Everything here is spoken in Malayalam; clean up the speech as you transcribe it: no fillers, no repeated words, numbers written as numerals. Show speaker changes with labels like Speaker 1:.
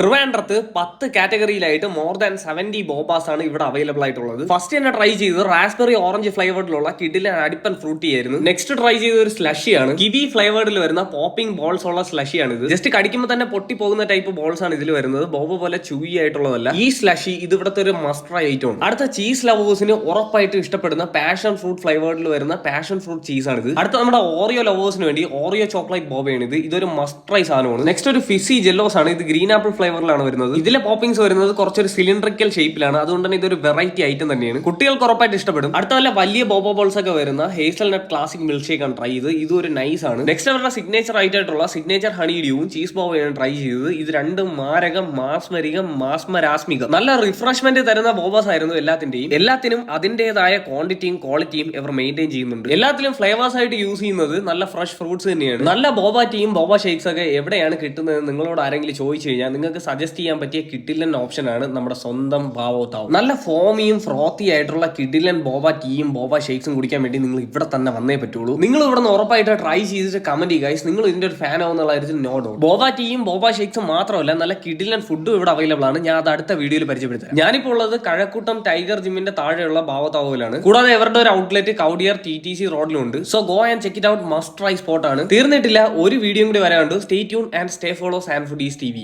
Speaker 1: ട്രിവാൻഡ്രത്ത് 10 കാറ്റഗറിയിലായിട്ട് മോർ ദാൻ 70 ബോബാസ് ആണ് ഇവിടെ അവൈലബിൾ ആയിട്ടുള്ളത്. ഫസ്റ്റ് തന്നെ ട്രൈ ചെയ്തത് റാസ്ബെറി ഓറഞ്ച് ഫ്ലേവേർഡിലുള്ള കിഡിലെ അടിപ്പൻ ഫ്രൂട്ടി ആയിരുന്നു. നെക്സ്റ്റ് ട്രൈ ചെയ്ത ഒരു സ്ലഷിയാണ്. കിവി ഫ്ലേവേർഡിൽ വരുന്ന പോപ്പിംഗ് ബോൾസ് ഉള്ള സ്ലഷിയാണ് ഇത്. ജസ്റ്റ് കടിക്കുമ്പോൾ തന്നെ പൊട്ടി പോകുന്ന ടൈപ്പ് ബോൾസ് ആണ് ഇതിൽ വരുന്നത്. ബോബ പോലെ ചൂയി ആയിട്ടുള്ളതല്ല ഈ സ്ലഷി. ഇത് ഇവിടുത്തെ ഒരു മസ്റ്റ് ട്രൈ ഐറ്റം ആണ്. അടുത്ത ചീസ് ലവേഴ്സിന് ഉറപ്പായിട്ട് ഇഷ്ടപ്പെടുന്ന പാഷൻ ഫ്രൂട്ട് ഫ്ലേവേർഡിൽ വരുന്ന പാഷൻ ഫ്രൂട്ട് ചീസ് ആണ് ഇത്. അടുത്ത നമ്മുടെ ഓറിയോ ലവേഴ്സിന് വേണ്ടി ഓറിയോ ചോക്ലേറ്റ് ബോബയാണ് ഇത്. ഇതൊരു മസ്റ്റ് ട്രൈ സാധനമാണ്. നെക്സ്റ്റ് ഒരു ഫിസി ജെല്ലോസ് ആണ്. ഇത് ഗ്രീൻ ആപ്പിൾ ഫ്ലേവറിലാണ് വരുന്നത്. ഇതിലെ പോപ്പിംഗ്സ് വരുന്നത് കുറച്ചൊരു സിലിണ്ടറിക്കൽ ഷേപ്പിലാണ്. അതുകൊണ്ട് തന്നെ ഇതൊരു വെറൈറ്റി ഐറ്റം തന്നെയാണ്. കുട്ടികൾക്ക് ഉറപ്പായിട്ട് ഇഷ്ടപ്പെടും. അടുത്ത വല്ല വലിയ ബോബോ ബോൾസ് ഒക്കെ വരുന്ന ഹേസൽനട്ട് ക്ലാസിക് മിൽക്ക് ഷേക്ക് ആണ് ട്രൈ ചെയ്ത്. ഇത് ഒരു നൈസ് ആണ്. നെക്സ്റ്റ് അവരുടെ സിഗ്നേച്ചർ ആയിട്ടുള്ള സിഗ്നേച്ചർ ഹണി ഡ്യൂവും ചീസ് ബോബയാണ് ട്രൈ ചെയ്തത്. ഇത് രണ്ടും മാരകം മാസ്മരാസ്മികം നല്ല റിഫ്രഷ്മെന്റ് തരുന്ന ബോബാസ് ആയിരുന്നു. എല്ലാത്തിനും അതിന്റേതായ ക്വാണ്ടിറ്റിയും ക്വാളിറ്റിയും ഇവർ മെയിൻറ്റെയിൻ ചെയ്യുന്നുണ്ട്. എല്ലാത്തിലും ഫ്ലേവേഴ്സ് ആയിട്ട് യൂസ് ചെയ്യുന്നത് നല്ല ഫ്രഷ് ഫ്രൂട്ട്സ് തന്നെയാണ്. നല്ല ബോബ ടീയും ബോബ ഷേക്സ് ഒക്കെ എവിടെയാണ് കിട്ടുന്നത് നിങ്ങളോട് ആരെങ്കിലും ചോദിച്ചു കഴിഞ്ഞാൽ നിങ്ങൾക്ക് സജസ്റ്റ് ചെയ്യാൻ പറ്റിയ കിഡിലൻ ഓപ്ഷൻ ആണ് നമ്മുടെ സ്വന്തം ബാവോത്താവ്. നല്ല ഫോമിയും ഫ്രോത്തി ആയിട്ടുള്ള കിഡിലൻ ബോബ ടീയും ബോബ ഷേക്സും കുടിക്കാൻ വേണ്ടി നിങ്ങൾ ഇവിടെ തന്നെ വന്നേ പറ്റുള്ളൂ. നിങ്ങൾ ഇവിടെ നിന്ന് ഉറപ്പായിട്ട് ട്രൈ ചെയ്തിട്ട് കമന്റ് ചെയ്യുക ഗൈസ്. നിങ്ങൾ ഇതിന്റെ ഒരു ഫാൻ ആവുന്നുള്ള കാര്യത്തിൽ നോ ഡൗട്ട്. ബോബ ടീയും ബോബ ഷേക്സും മാത്രമല്ല നല്ല കിഡിലൻ ഫുഡും ഇവിടെ അവൈലബിൾ ആണ്. ഞാൻ അത് അടുത്ത വീഡിയോയിൽ പരിചയപ്പെടുത്താം. ഞാനിപ്പോൾ ഉള്ളത് കഴക്കൂട്ടം ടൈഗർ ജിമ്മിന്റെ താഴെയുള്ള ബാവോത്താവിലാണ്. കൂടാതെ ഇവരുടെ ഒരു ഔട്ട്ലെറ്റ് കൗഡിയർ TTC റോഡിലുണ്ട്. So go and check it out. Must try spot ആണ്. തീർന്നിട്ടില്ല, ഒരു വീഡിയോ കൂടി വരാനുണ്ട്. Stay tuned and stay follow സാൻഫുഡീസ് TV.